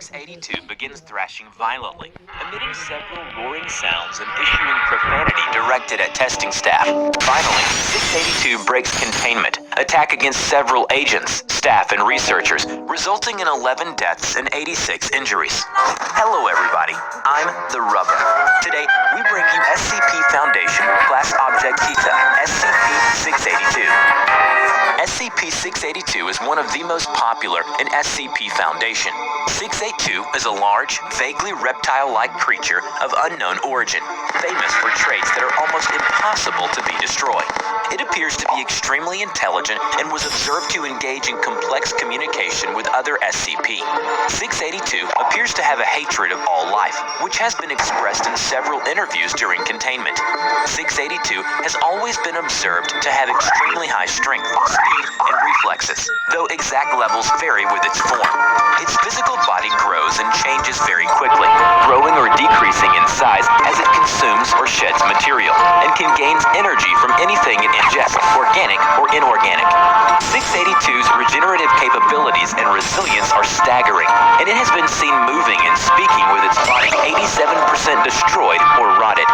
682 begins thrashing violently, emitting several roaring sounds and issuing profanity directed at testing staff. Finally, 682 breaks containment, attack against several agents, staff, and researchers, resulting in 11 deaths and 86 injuries. Hello everybody, I'm the Rubber. Today, we bring you SCP Foundation Class Object Theta, SCP-682. SCP-682 is one of the most popular in SCP Foundation. 682 is a large, vaguely reptile-like creature of unknown origin, famous for traits that are almost impossible to be destroyed. It appears to be extremely intelligent and was observed to engage in complex communication with other SCP. 682 appears to have a hatred of all life, which has been expressed in several interviews during containment. 682 has always been observed to have extremely high strength, speed, and reflexes, though exact levels vary with its form. Its physical body grows and changes very quickly, growing or decreasing in size as it consumes or sheds material, and can gain energy from anything it ingests, organic or inorganic. 682's regenerative capabilities and resilience are staggering, and it has been seen moving and speaking with its body 87% destroyed or rotted.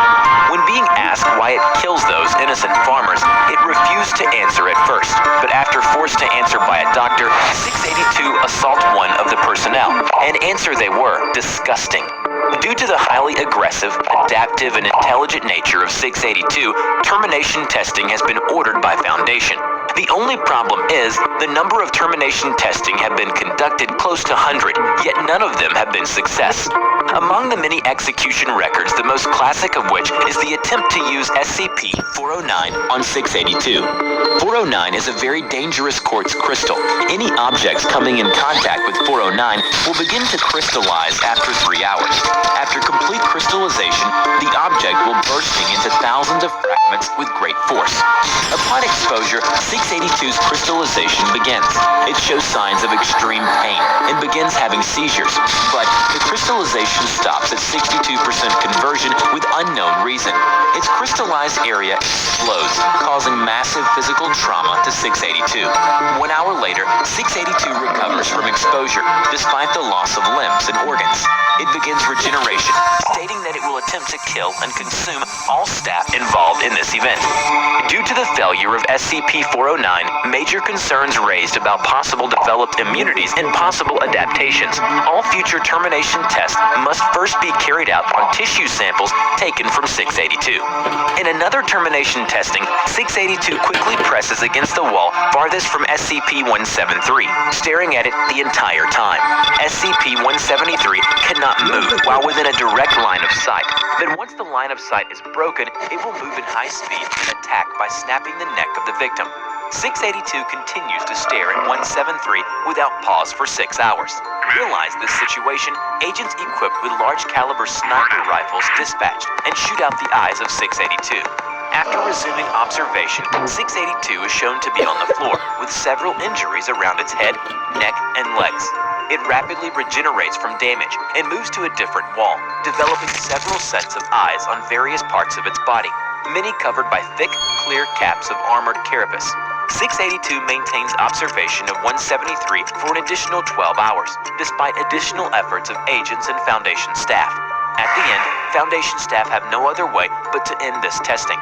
When being asked why it kills those innocent farmers, it refused to answer at first, but after forced to answer by a doctor, 682 assault one of the personnel, and answer they were disgusting. Due to the highly aggressive, adaptive, and intelligent nature of 682, termination testing has been ordered by Foundation. The only problem is, the number of termination testing have been conducted close to 100, yet none of them have been success. Among the many execution records, the most classic of which is the attempt to use SCP-409 on 682. 409 is a very dangerous quartz crystal. Any objects coming in contact with 409 will begin to crystallize after 3 hours. After complete crystallization, the object will bursting into thousands of fragments with great force. Upon exposure, 682's crystallization begins. It shows signs of extreme pain and begins having seizures, but the crystallization stops at 62% conversion with unknown reason. Its crystallized area explodes, causing massive physical trauma to 682. 1 hour later, 682 recovers from exposure, despite the loss of limbs and organs. It begins regeneration, stating that it will attempt to kill and consume all staff involved in this event. Due to the failure of SCP-409, major concerns raised about possible developed immunities and possible adaptations. All future termination tests must first be carried out on tissue samples taken from 682. In another termination testing, 682 quickly presses against the wall farthest from SCP-173, staring at it the entire time. SCP-173 cannot move while within a direct line of sight, but once the line of sight is broken, it will move in high speed and attack by snapping the neck of the victim. 682 continues to stare at 173 without pause for 6 hours. Realize this situation, agents equipped with large caliber sniper rifles dispatched and shoot out the eyes of 682. After resuming observation, 682 is shown to be on the floor with several injuries around its head, neck, and legs. It rapidly regenerates from damage and moves to a different wall, developing several sets of eyes on various parts of its body, many covered by thick, clear caps of armored carapace. 682 maintains observation of 173 for an additional 12 hours, despite additional efforts of agents and Foundation staff. At the end, Foundation staff have no other way but to end this testing.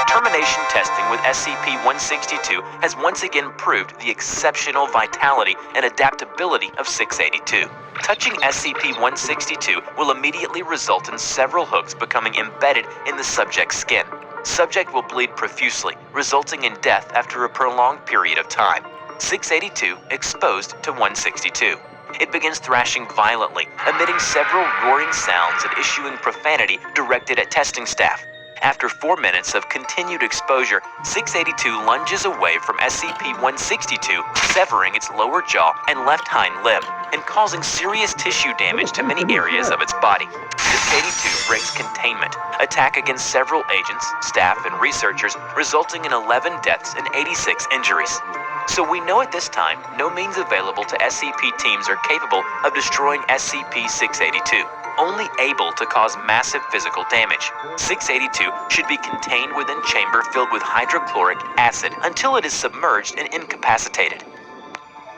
Termination testing with SCP-162 has once again proved the exceptional vitality and adaptability of 682. Touching SCP-162 will immediately result in several hooks becoming embedded in the subject's skin. Subject will bleed profusely, resulting in death after a prolonged period of time. 682 exposed to 162. It begins thrashing violently, emitting several roaring sounds and issuing profanity directed at testing staff. After 4 minutes of continued exposure, 682 lunges away from SCP-162, severing its lower jaw and left hind limb, and causing serious tissue damage to many areas of its body. 682 breaks containment, attack against several agents, staff, and researchers, resulting in 11 deaths and 86 injuries. So we know at this time, no means available to SCP teams are capable of destroying SCP-682. Only able to cause massive physical damage. 682 should be contained within chamber filled with hydrochloric acid until it is submerged and incapacitated.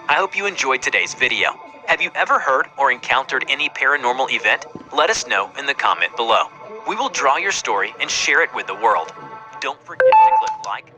I hope you enjoyed today's video. Have you ever heard or encountered any paranormal event? Let us know in the comment below. We will draw your story and share it with the world. Don't forget to click like,